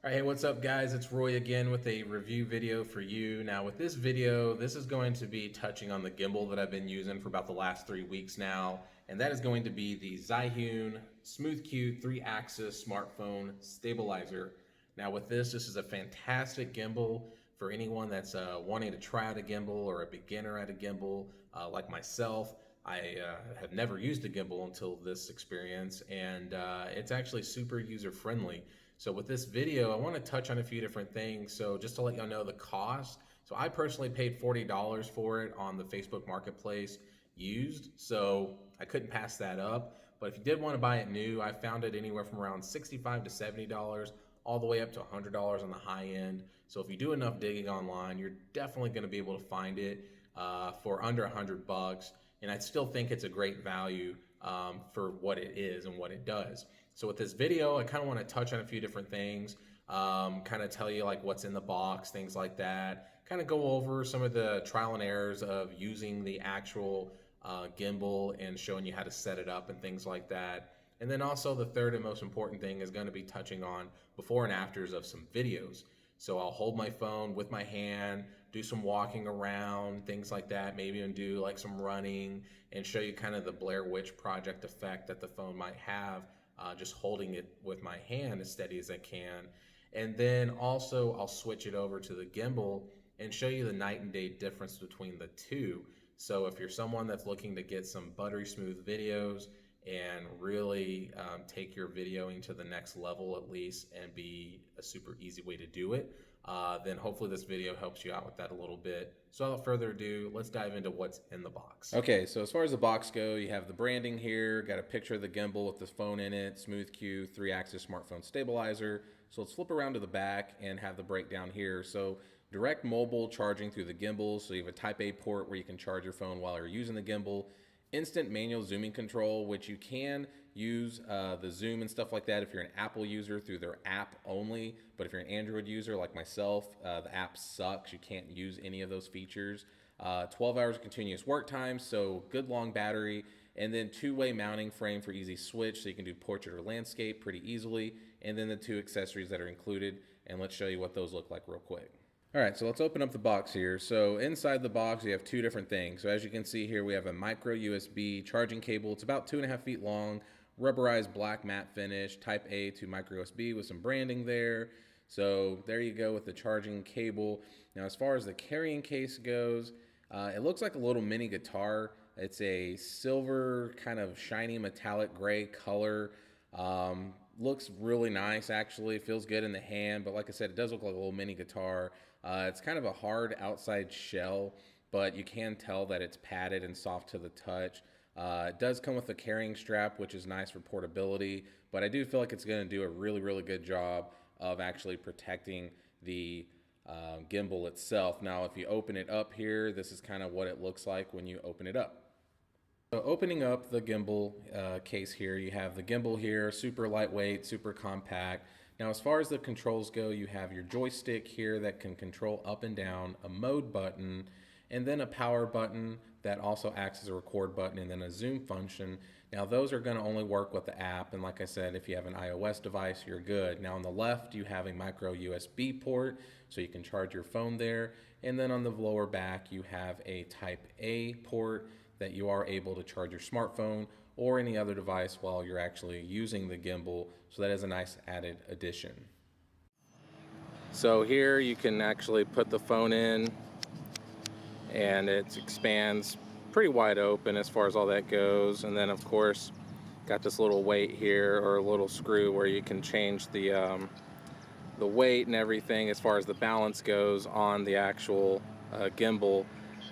All right, hey, what's up guys? It's Roy again with a review video for you. Now with this video, this is going to be touching on the gimbal that I've been using for about the last 3 weeks now, and that is going to be the Zhiyun Smooth Q 3-axis smartphone stabilizer. Now with this is a fantastic gimbal for anyone that's wanting to try out a gimbal or a beginner at a gimbal like myself. I have never used a gimbal until this experience, and it's actually super user friendly. So with this video, I want to touch on a few different things. So just to let y'all know the cost. So I personally paid $40 for it on the Facebook Marketplace used. So I couldn't pass that up. But if you did want to buy it new, I found it anywhere from around $65 to $70, all the way up to $100 on the high end. So if you do enough digging online, you're definitely going to be able to find it for under $100. And I still think it's a great value for what it is and what it does. So with this video, I kind of want to touch on a few different things, kind of tell you like what's in the box, things like that, kind of go over some of the trial and errors of using the actual gimbal and showing you how to set it up and things like that. And then also the third and most important thing is going to be touching on before and afters of some videos. So I'll hold my phone with my hand, do some walking around, things like that, maybe even do like some running and show you kind of the Blair Witch Project effect that the phone might have, just holding it with my hand as steady as I can. And then also I'll switch it over to the gimbal and show you the night and day difference between the two. So if you're someone that's looking to get some buttery smooth videos and really take your videoing to the next level at least and be a super easy way to do it, then hopefully this video helps you out with that a little bit. So without further ado, let's dive into what's in the box. Okay, so as far as the box go, you have the branding here, got a picture of the gimbal with the phone in it, Smooth Q 3-axis smartphone stabilizer. So let's flip around to the back and have the breakdown here. So direct mobile charging through the gimbal. So you have a Type A port where you can charge your phone while you're using the gimbal. Instant manual zooming control, which you can use the zoom and stuff like that if you're an Apple user through their app only. But if you're an Android user like myself, the app sucks. You can't use any of those features. 12 hours of continuous work time, so good long battery, and then two-way mounting frame for easy switch, so you can do portrait or landscape pretty easily, and then the two accessories that are included, and let's show you what those look like real quick. All right, so let's open up the box here. So inside the box, we have two different things. So as you can see here, we have a micro USB charging cable. It's about 2.5 feet long, rubberized black matte finish, Type A to micro USB with some branding there. So there you go with the charging cable. Now, as far as the carrying case goes, it looks like a little mini guitar. It's a silver kind of shiny metallic gray color. Looks really nice, actually. Feels good in the hand, but like I said, it does look like a little mini guitar. It's kind of a hard outside shell, but you can tell that it's padded and soft to the touch. It does come with a carrying strap, which is nice for portability, but I do feel like it's going to do a really, really good job of actually protecting the gimbal itself. Now, if you open it up here, this is kind of what it looks like when you open it up. So opening up the gimbal case here, you have the gimbal here, super lightweight, super compact. Now, as far as the controls go, you have your joystick here that can control up and down, a mode button, and then a power button that also acts as a record button, and then a zoom function. Now, those are going to only work with the app, and like I said, if you have an iOS device, you're good. Now, on the left, you have a micro USB port, so you can charge your phone there, and then on the lower back, you have a Type A port that you are able to charge your smartphone or any other device while you're actually using the gimbal, so that is a nice added addition. So here you can actually put the phone in, and it expands pretty wide open as far as all that goes. And then of course got this little weight here, or a little screw where you can change the weight and everything as far as the balance goes on the actual gimbal.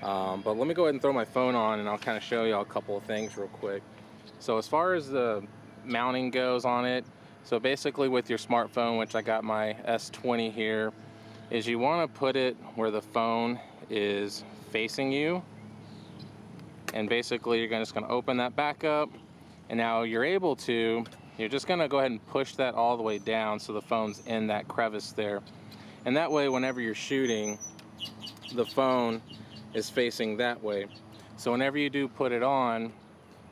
But let me go ahead and throw my phone on and I'll kind of show you a couple of things real quick. So as far as the mounting goes on it, so basically with your smartphone, which I got my S20 here, is you want to put it where the phone is facing you, and basically you're just going to open that back up, and now you're just going to go ahead and push that all the way down so the phone's in that crevice there, and that way whenever you're shooting, the phone is facing that way. So whenever you do put it on,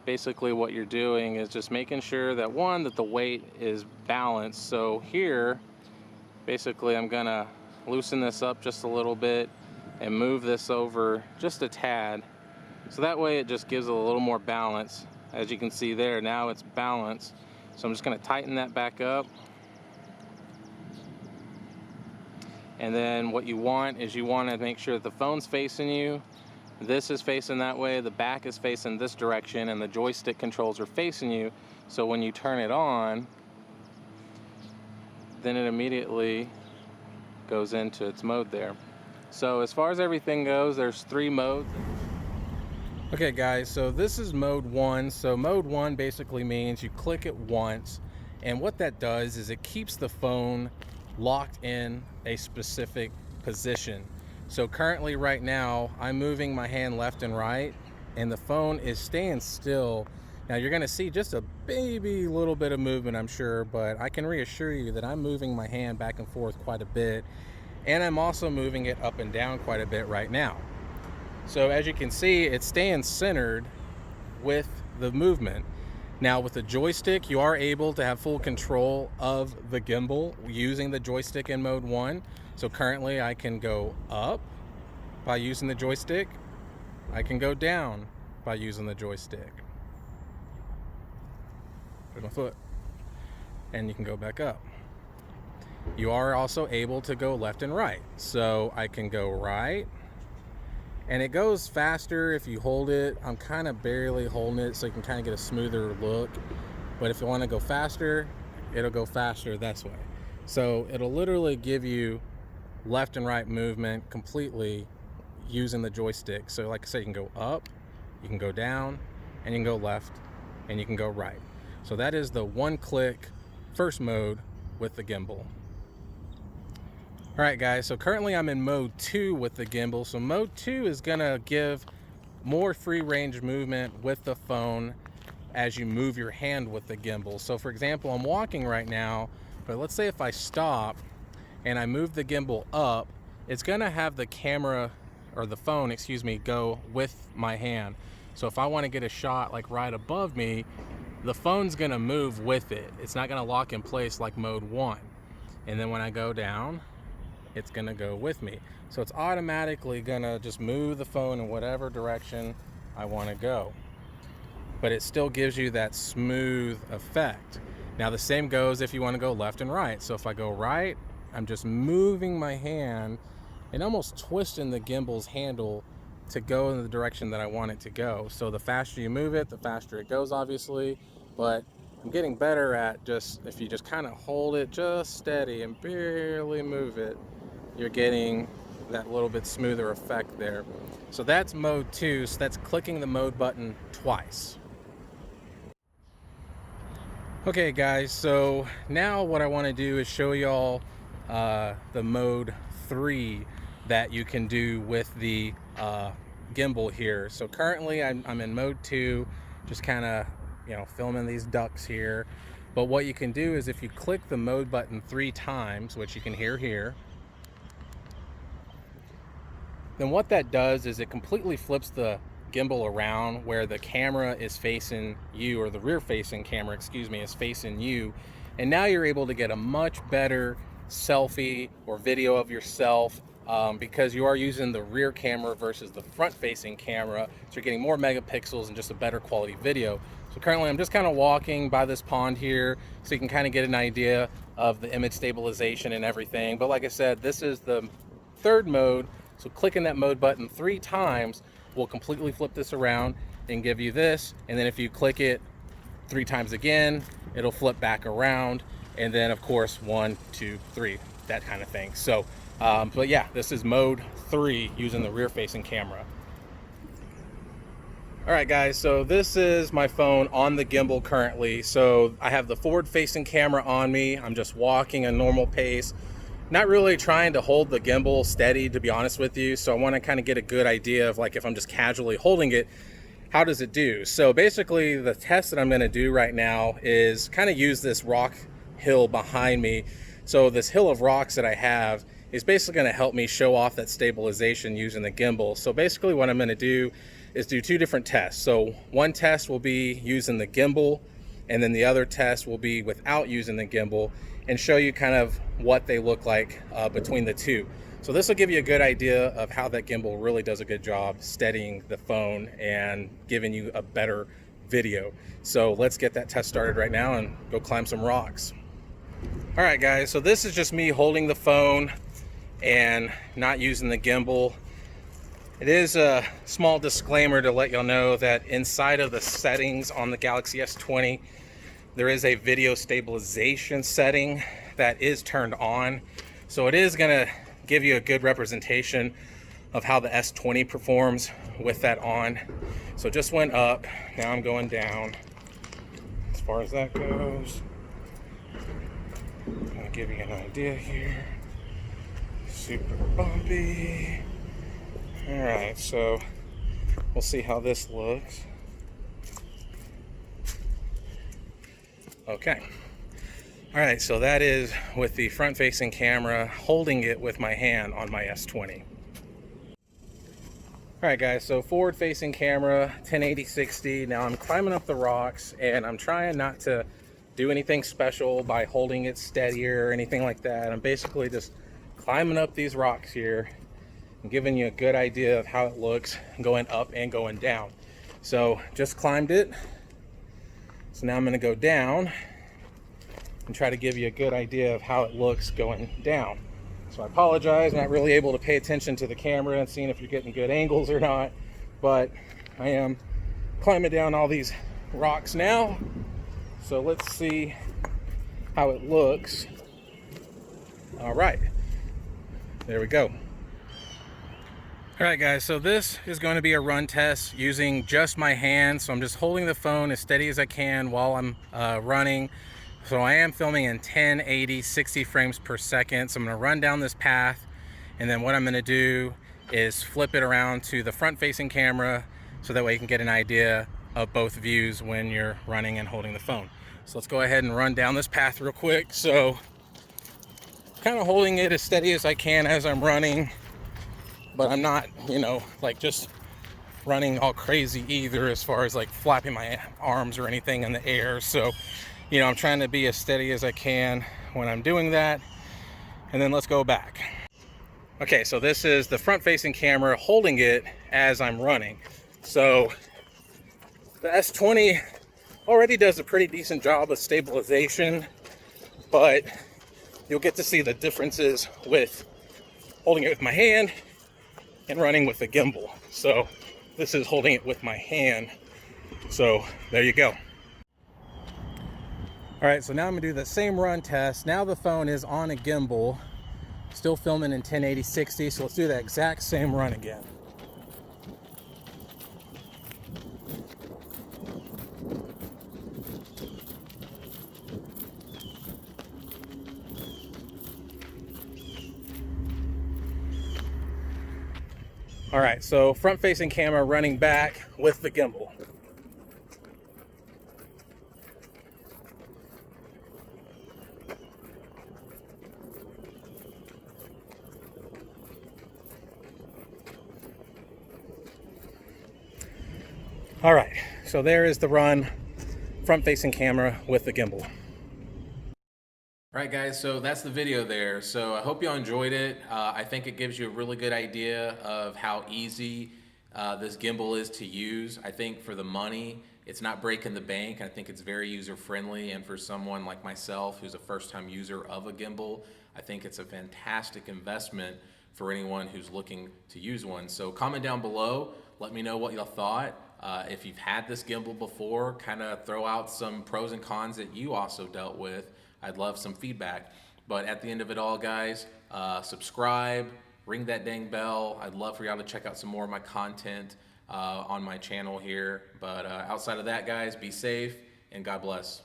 basically what you're doing is just making sure that, one, that the weight is balanced. So here Basically, I'm gonna loosen this up just a little bit and move this over just a tad. So that way it just gives it a little more balance. As you can see there, now it's balanced. So I'm just gonna tighten that back up. And then what you want is you wanna make sure that the phone's facing you. This is facing that way, the back is facing this direction, and the joystick controls are facing you. So when you turn it on, then it immediately goes into its mode there. So as far as everything goes, there's 3 modes. Okay guys, so this is mode 1. So mode 1 basically means you click it once, and what that does is it keeps the phone locked in a specific position. So currently right now, I'm moving my hand left and right, and the phone is staying still. Now you're gonna see just a baby little bit of movement, I'm sure, but I can reassure you that I'm moving my hand back and forth quite a bit, and I'm also moving it up and down quite a bit right now. So as you can see, it's staying centered with the movement. Now with the joystick, you are able to have full control of the gimbal using the joystick in mode 1. So currently I can go up by using the joystick. I can go down by using the joystick. There's my foot. And you can go back up. You are also able to go left and right. So I can go right, and it goes faster if you hold it. I'm kind of barely holding it so you can kind of get a smoother look. But if you want to go faster, it'll go faster this way. So it'll literally give you left and right movement completely using the joystick. So like I said, you can go up, you can go down, and you can go left, and you can go right. So that is the one-click first mode with the gimbal. All right guys, so currently I'm in mode 2 with the gimbal. So mode 2 is gonna give more free range movement with the phone as you move your hand with the gimbal. So for example, I'm walking right now, but let's say if I stop and I move the gimbal up, it's gonna have the camera, or the phone, excuse me, go with my hand. So if I wanna get a shot like right above me, the phone's gonna move with it. It's not gonna lock in place like mode 1. And then when I go down, it's gonna go with me. So it's automatically gonna just move the phone in whatever direction I wanna go. But it still gives you that smooth effect. Now the same goes if you wanna go left and right. So if I go right, I'm just moving my hand and almost twisting the gimbal's handle to go in the direction that I want it to go. So the faster you move it, the faster it goes, obviously. But I'm getting better at just, if you just kind of hold it just steady and barely move it, you're getting that little bit smoother effect there. So that's mode 2, so that's clicking the mode button twice. Okay guys, so now what I want to do is show y'all the mode 3 that you can do with the gimbal here. So currently I'm in mode 2, just kind of, you know, filming these ducks here. But what you can do is if you click the mode button 3 times, which you can hear here, then what that does is it completely flips the gimbal around where the camera is facing you, or the rear facing camera, excuse me, is facing you. And now you're able to get a much better selfie or video of yourself because you are using the rear camera versus the front facing camera. So you're getting more megapixels and just a better quality video. So currently I'm just kind of walking by this pond here so you can kind of get an idea of the image stabilization and everything. But like I said, this is the 3rd mode. So clicking that mode button 3 times will completely flip this around and give you this. And then if you click it 3 times again, it'll flip back around. And then of course, 1, 2, 3, that kind of thing. So, but yeah, this is mode 3 using the rear facing camera. All right guys, so this is my phone on the gimbal currently. So I have the forward facing camera on me. I'm just walking a normal pace. Not really trying to hold the gimbal steady, to be honest with you. So I want to kind of get a good idea of, like, if I'm just casually holding it, how does it do? So basically the test that I'm going to do right now is kind of use this rock hill behind me. So this hill of rocks that I have is basically going to help me show off that stabilization using the gimbal. So basically what I'm going to do is do 2 different tests. So one test will be using the gimbal, and then the other test will be without using the gimbal. and show you kind of what they look like between the two. So this will give you a good idea of how that gimbal really does a good job steadying the phone and giving you a better video. So let's get that test started right now and go climb some rocks. All right guys, so this is just me holding the phone and not using the gimbal. It is a small disclaimer to let y'all know that inside of the settings on the Galaxy S20, there is a video stabilization setting that is turned on. So it is gonna give you a good representation of how the S20 performs with that on. So just went up, now I'm going down as far as that goes. I'm gonna give you an idea here. Super bumpy. All right, so we'll see how this looks. Okay. All right, so that is with the front-facing camera, holding it with my hand on my S20. All right, guys, so forward-facing camera, 1080-60. Now I'm climbing up the rocks, and I'm trying not to do anything special by holding it steadier or anything like that. I'm basically just climbing up these rocks here and giving you a good idea of how it looks going up and going down. So just climbed it. So now I'm gonna go down and try to give you a good idea of how it looks going down. So I apologize, I'm not really able to pay attention to the camera and seeing if you're getting good angles or not, but I am climbing down all these rocks now. So let's see how it looks. All right, there we go. All right guys, so this is going to be a run test using just my hand. So I'm just holding the phone as steady as I can while I'm running. So I am filming in 1080, 60 frames per second. So I'm gonna run down this path, and then what I'm gonna do is flip it around to the front-facing camera so that way you can get an idea of both views when you're running and holding the phone. So let's go ahead and run down this path real quick. So kind of holding it as steady as I can as I'm running, but I'm not, you know, like just running all crazy either as far as like flapping my arms or anything in the air. So, you know, I'm trying to be as steady as I can when I'm doing that. And then let's go back. Okay, so this is the front-facing camera holding it as I'm running. So the S20 already does a pretty decent job of stabilization, but you'll get to see the differences with holding it with my hand and running with the gimbal. So this is holding it with my hand. So there you go. All right, so now I'm gonna do the same run test. Now the phone is on a gimbal, still filming in 1080-60. So let's do that exact same run again. All right, so front-facing camera running back with the gimbal. All right, so there is the run, front-facing camera with the gimbal. All right, guys, so that's the video there. So I hope y'all enjoyed it. I think it gives you a really good idea of how easy this gimbal is to use. I think for the money, it's not breaking the bank. I think it's very user-friendly, and for someone like myself who's a first-time user of a gimbal, I think it's a fantastic investment for anyone who's looking to use one. So comment down below, let me know what y'all thought. If you've had this gimbal before, kind of throw out some pros and cons that you also dealt with. I'd love some feedback. But at the end of it all, guys, subscribe, ring that dang bell. I'd love for y'all to check out some more of my content on my channel here. But outside of that, guys, be safe and God bless.